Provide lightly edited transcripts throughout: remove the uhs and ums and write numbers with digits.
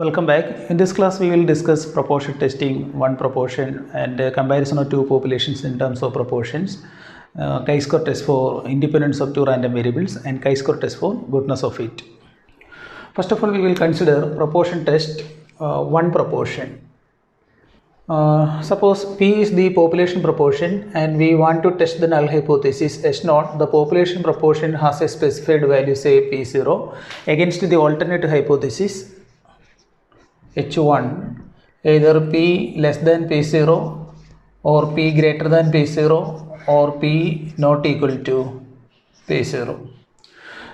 Welcome back. In this class, we will discuss proportion testing, one proportion, and comparison of two populations in terms of proportions, chi-square test for independence of two random variables, and chi-square test for goodness of it. First of all, we will consider proportion test, one proportion. Suppose P is the population proportion and we want to test the null hypothesis H0. The population proportion has a specified value, say P0, against the alternate hypothesis H1, either P less than P0 or P greater than P0 or P not equal to P0.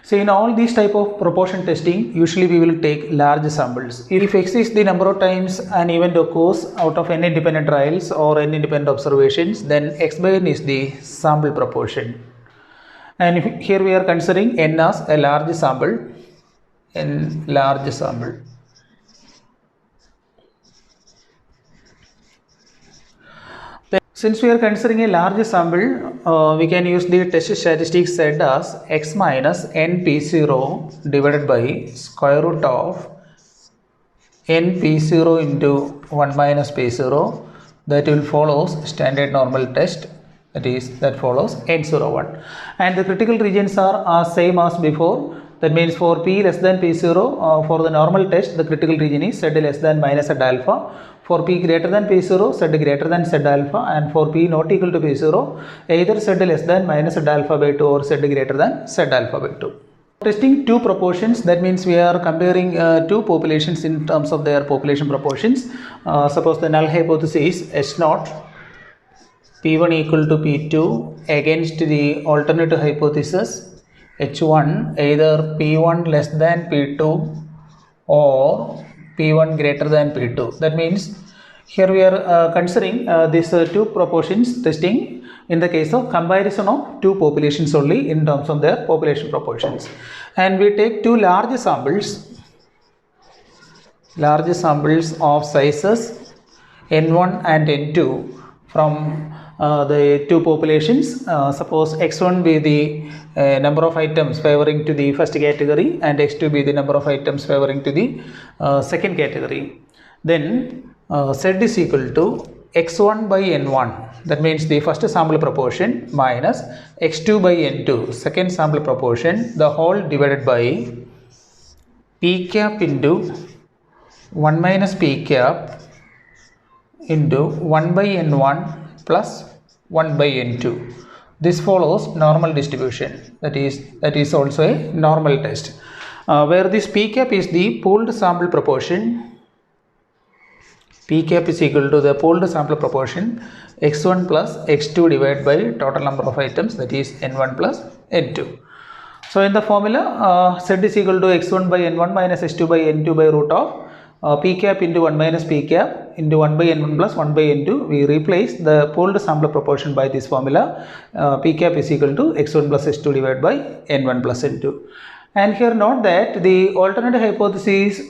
So in all these type of proportion testing, usually we will take large samples. If X is the number of times an event occurs out of n independent trials or n independent observations, then X by n is the sample proportion. And here we are considering n as a large sample, n large sample. Since we are considering a large sample, we can use the test statistics Z as x minus n p0 divided by square root of n p0 into 1 minus p0. That will follow standard normal test, that follows n01. And the critical regions are same as before. That means for p less than p0, for the normal test, the critical region is Z less than minus Z alpha. For p greater than p0, Z greater than Z alpha, and for p not equal to p0, either Z less than minus Z alpha by 2 or Z greater than Z alpha by 2. Testing two proportions, that means we are comparing two populations in terms of their population proportions. Suppose the null hypothesis is H0, p1 equal to p2 against the alternative hypothesis H1, either p1 less than p2 or P1 greater than P2. That means here we are considering these two proportions testing in the case of comparison of two populations only in terms of their population proportions. And we take two large samples of sizes N1 and N2 from the two populations. Suppose X1 be the number of items favoring to the first category and X2 be the number of items favoring to the second category. Then Z is equal to X1 by N1, that means the first sample proportion, minus X2 by N2, second sample proportion, the whole divided by P cap into 1 minus P cap into 1 by N1 plus 1 by N2. This follows normal distribution, that is also a normal test, where this P cap is the pooled sample proportion. P cap is equal to the pooled sample proportion x1 plus x2 divided by total number of items, that is n1 plus n2. So in the formula, Z is equal to x1 by n1 minus x2 by n2 by root of P cap into 1 minus P cap into 1 by n1 plus 1 by n2. We replace the pooled sample proportion by this formula. P cap is equal to x1 plus x2 divided by n1 plus n2. And here note that the alternate hypothesis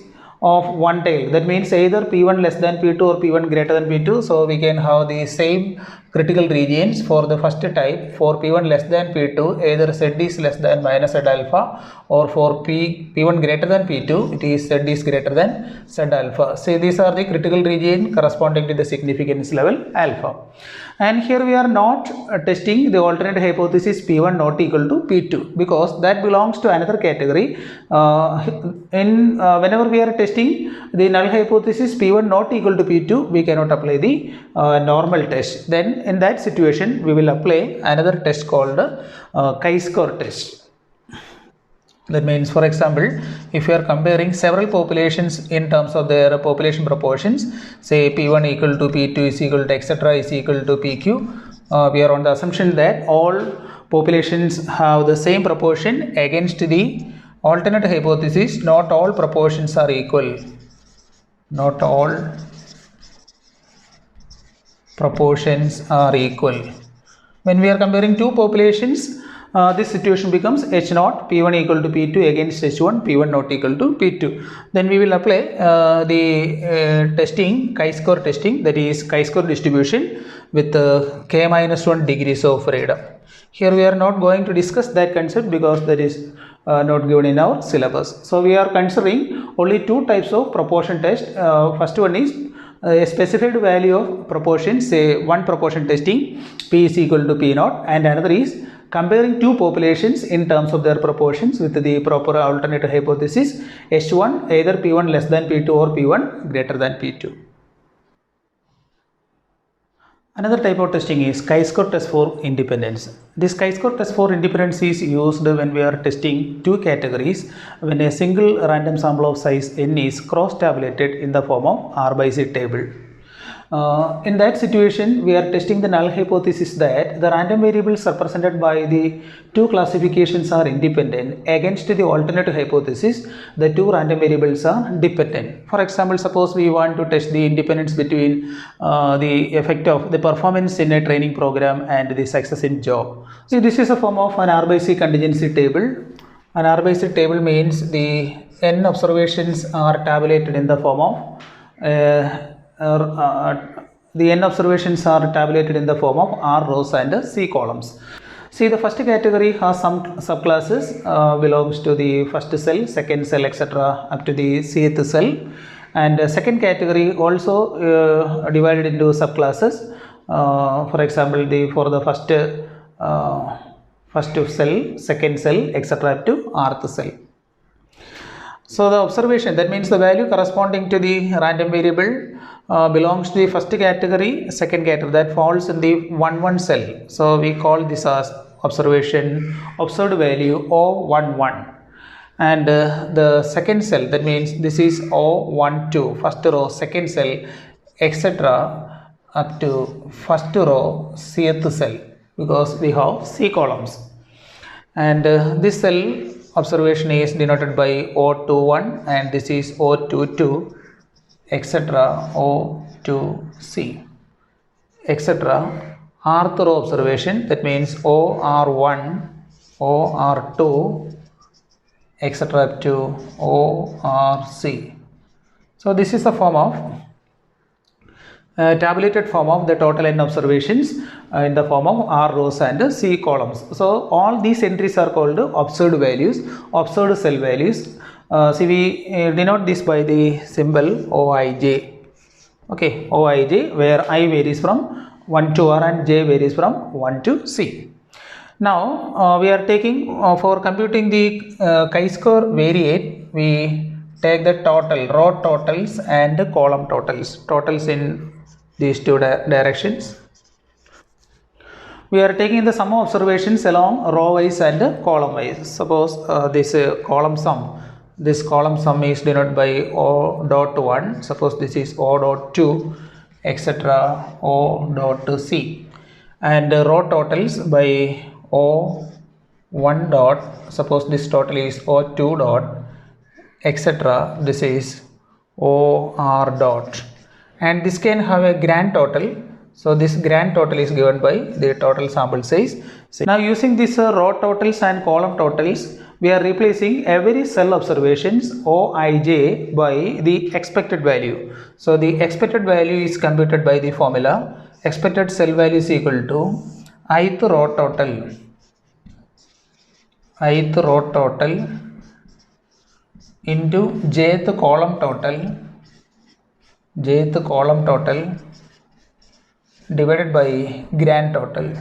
of one tail, that means either P1 less than P2 or P1 greater than P2. So we can have the same critical regions for the first type. For P1 less than P2, either Z is less than minus Z alpha, or for P1 greater than P2, it is Z is greater than Z alpha. So these are the critical region corresponding to the significance level alpha. And here we are not testing the alternate hypothesis P1 not equal to P2, because that belongs to another category. Whenever we are testing the null hypothesis P1 not equal to P2, we cannot apply the normal test. Then in that situation, we will apply another test called chi-square test. That means, for example, if you are comparing several populations in terms of their population proportions, say P1 equal to P2 is equal to etc. is equal to PQ, we are on the assumption that all populations have the same proportion against the alternate hypothesis. Not all proportions are equal. Not all proportions are equal. When we are comparing two populations, this situation becomes H0, P1 equal to P2 against H1, P1 not equal to P2. Then we will apply the testing, chi-square testing, that is chi-square distribution. with k minus 1 degrees of freedom. Here we are not going to discuss that concept because that is not given in our syllabus. So we are considering only two types of proportion test. First one is a specified value of proportion, say one proportion testing p is equal to p naught, and another is comparing two populations in terms of their proportions with the proper alternate hypothesis H1 either p1 less than p2 or p1 greater than p2. Another type of testing is chi-square test for independence. This chi-square test for independence is used when we are testing two categories when a single random sample of size n is cross-tabulated in the form of R by Z table. In that situation, we are testing the null hypothesis that the random variables represented by the two classifications are independent against the alternate hypothesis the two random variables are dependent. For example, suppose we want to test the independence between the effect of the performance in a training program and the success in job. See, this is a form of an R by C contingency table. An R by C table means the n observations are tabulated in the form of the n observations are tabulated in the form of R rows and C columns. See, the first category has some subclasses belongs to the first cell, second cell, etc. up to the cth cell, and second category also divided into subclasses. For example, for the first cell, second cell, etc. up to rth cell. So the observation, that means the value corresponding to the random variable belongs to the first category, second category, that falls in the 1 cell. So we call this as observation observed value O11, and the second cell, that means this is O12, first row, second cell, etc. up to first row, cth cell, because we have C columns, and this cell observation is denoted by O21 and this is O22, etc. O2C, etc. Rth row observation, that means OR1, OR2, etc. up to ORC. So this is the form of tabulated form of the total n observations in the form of R rows and C columns. So all these entries are called observed values, observed cell values. See, we denote this by the symbol OIJ. Okay, OIJ, where I varies from 1 to R and J varies from 1 to C. Now we are taking for computing the chi-square variate, we take the total, row totals and column totals in these two directions. We are taking the sum of observations along row wise and column wise. Suppose this column sum is denoted by O dot 1. Suppose this is O dot 2, etc. O dot C, and row totals by O 1 dot. Suppose this total is O 2 dot, etc. This is O R dot, and this can have a grand total. So this grand total is given by the total sample size. So now using this row totals and column totals, we are replacing every cell observations Oij by the expected value. So the expected value is computed by the formula expected cell value is equal to ith row total into jth column total divided by grand total.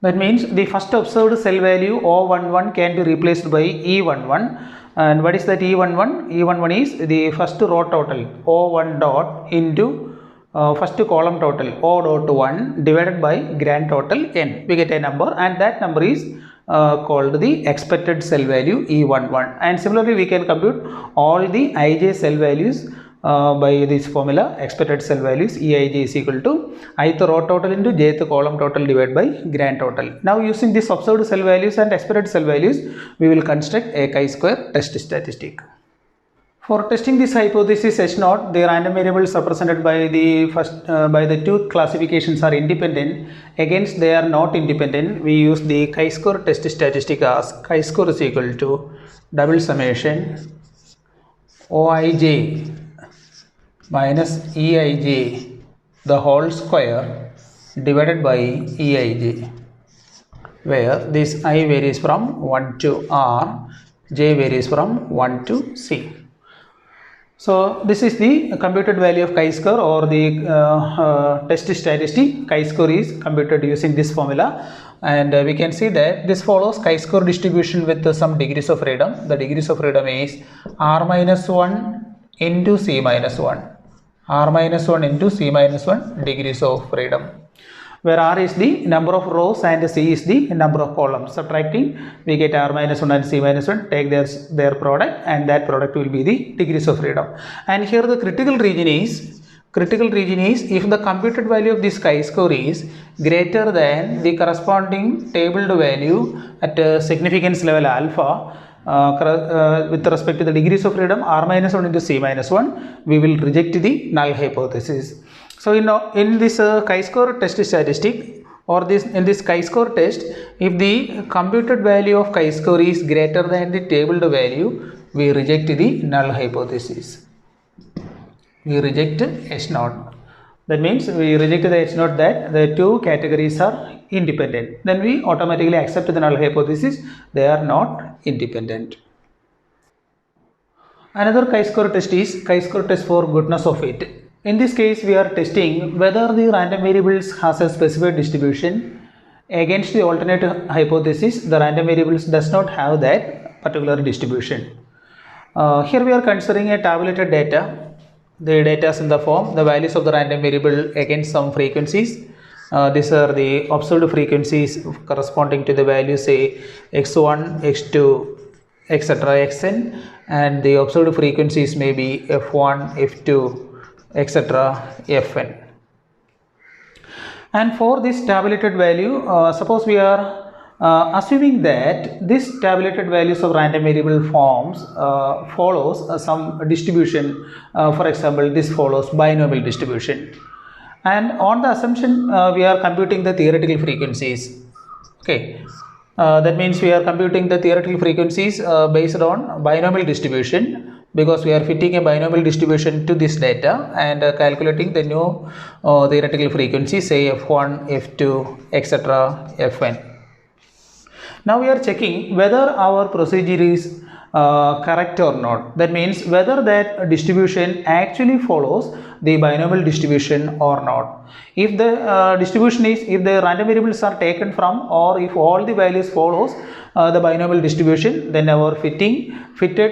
That means the first observed cell value O11 can be replaced by E11. And what is that E11? E11 is the first row total O1 dot into first column total O dot 1 divided by grand total n. We get a number, and that number is called the expected cell value E11. And similarly, we can compute all the Ij cell values by this formula expected cell values Eij is equal to ith row total into jth column total divided by grand total. Now using this observed cell values and expected cell values, we will construct a chi-square test statistic. For testing this hypothesis H0, the random variables represented by the two classifications are independent against they are not independent. We use the chi-square test statistic as chi-square is equal to double summation Oij minus Eij the whole square divided by Eij, where this I varies from 1 to R, J varies from 1 to C. So this is the computed value of chi-square or the test statistic. Chi-square is computed using this formula, and we can see that this follows chi-square distribution with some degrees of freedom. The degrees of freedom is R minus 1 into C minus 1, R minus 1 into C minus 1 degrees of freedom, where R is the number of rows and C is the number of columns. Subtracting, we get R minus 1 and C minus 1, take their product, and that product will be the degrees of freedom. And here the critical region is if the computed value of this chi-square is greater than the corresponding tabled value at significance level alpha, with respect to the degrees of freedom R minus 1 into C minus 1, we will reject the null hypothesis. So in this chi-square test statistic, or in this chi-square test, if the computed value of chi-square is greater than the tabled value, we reject the null hypothesis. We reject H0. That means we reject the H0 that the two categories are independent. Then we automatically accept the null hypothesis, they are not independent. Another chi-square test is chi-square test for goodness of fit. In this case, we are testing whether the random variables has a specified distribution. Against the alternate hypothesis, the random variables does not have that particular distribution. Here we are considering a tabulated data. The data is in the form, the values of the random variable against some frequencies. These are the observed frequencies corresponding to the values, say x1, x2, etc. xn, and the observed frequencies may be f1, f2, etc. fn. And for this tabulated value, suppose we are assuming that this tabulated values of random variable forms follows some distribution. For example, this follows binomial distribution, and on the assumption we are computing the theoretical frequencies. Okay, that means we are computing the theoretical frequencies based on binomial distribution, because we are fitting a binomial distribution to this data and calculating the new theoretical frequency, say f1, f2, etc. fn. Now we are checking whether our procedure is correct or not. That means whether that distribution actually follows the binomial distribution or not. If the distribution is, if the random variables are taken from, or if all the values follows the binomial distribution, then our fitted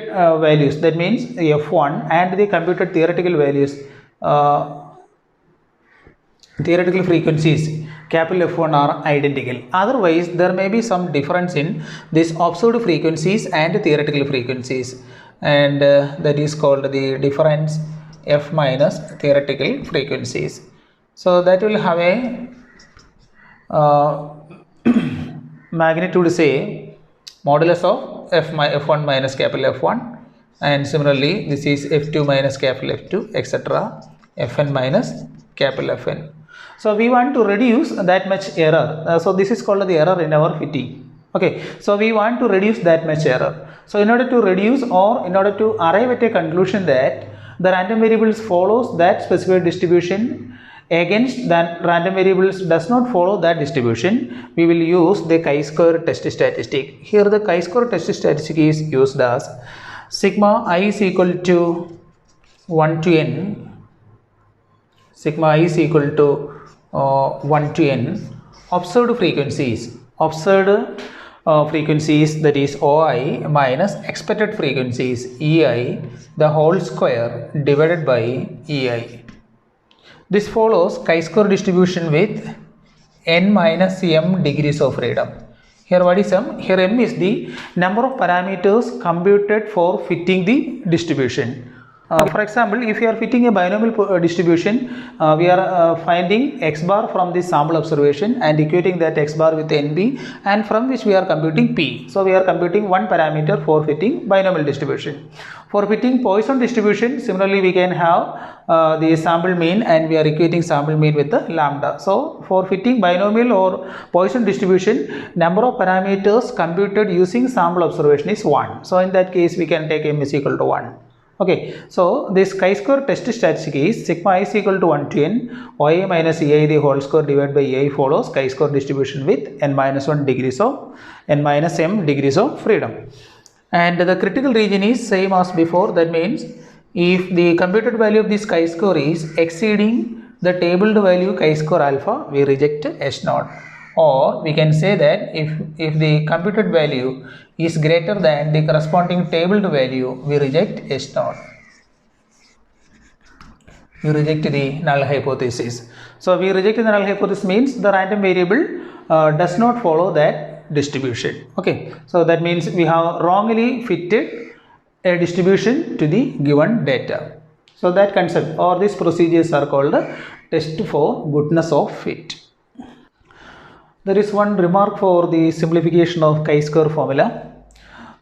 values, that means f1 and the computed theoretical values, theoretical frequencies capital F1 are identical. Otherwise, there may be some difference in these observed frequencies and theoretical frequencies, and that is called the difference F minus theoretical frequencies. So that will have a magnitude, say modulus of F1 minus capital F1, and similarly this is F2 minus capital F2, etc. Fn minus capital Fn. So we want to reduce that much error. So this is called the error in our fitting. Okay, so we want to reduce that much error. So in order to reduce, or in order to arrive at a conclusion that the random variables follows that specified distribution against that random variables does not follow that distribution, we will use the chi-square test statistic. Here the chi-square test statistic is used as sigma I is equal to 1 to n, sigma I is equal to 1 to n observed frequencies, that is OI minus expected frequencies EI, the whole square divided by EI. This follows chi-square distribution with n minus m degrees of freedom. Here what is m? Here m is the number of parameters computed for fitting the distribution. For example, if you are fitting a binomial distribution, we are finding x bar from this sample observation and equating that x bar with nb, and from which we are computing p. So we are computing one parameter for fitting binomial distribution. For fitting Poisson distribution, similarly we can have the sample mean, and we are equating sample mean with the lambda. So for fitting binomial or Poisson distribution, number of parameters computed using sample observation is 1. So in that case we can take m is equal to 1. Okay, so this chi-square test statistic is sigma I is equal to 1 to n yi minus ei the whole square divided by ei follows chi-square distribution with n minus 1 degrees of n minus m degrees of freedom. And the critical region is same as before. That means if the computed value of this chi-square is exceeding the tabled value chi-square alpha, we reject H naught. Or we can say that if the computed value is greater than the corresponding tabled value, we reject H naught. We reject the null hypothesis. So we reject the null hypothesis means the random variable does not follow that distribution. Okay, so that means we have wrongly fitted a distribution to the given data. So that concept or these procedures are called test for goodness of fit. There is one remark for the simplification of chi-square formula.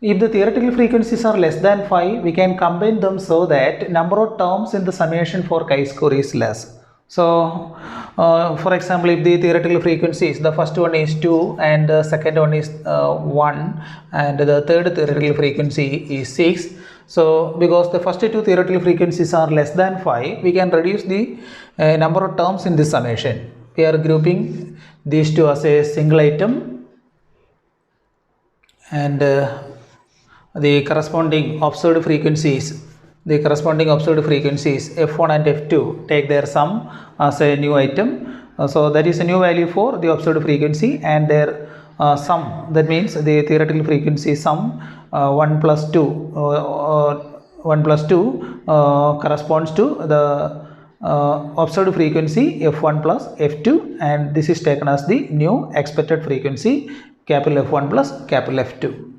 If the theoretical frequencies are less than 5, we can combine them so that number of terms in the summation for chi-square is less. So, for example, if the theoretical frequencies, the first one is 2 and the second one is 1 and the third theoretical frequency is 6. So, because the first two theoretical frequencies are less than 5, we can reduce the number of terms in this summation. We are grouping these two as a single item, and the corresponding observed frequencies f1 and f2 take their sum as a new item. So that is a new value for the observed frequency, and their sum, that means the theoretical frequency sum 1 plus 2 corresponds to the observed frequency f1 plus f2, and this is taken as the new expected frequency capital F1 plus capital F2.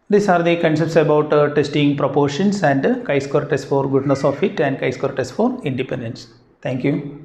These are the concepts about testing proportions and chi-square test for goodness of fit and chi-square test for independence. Thank you.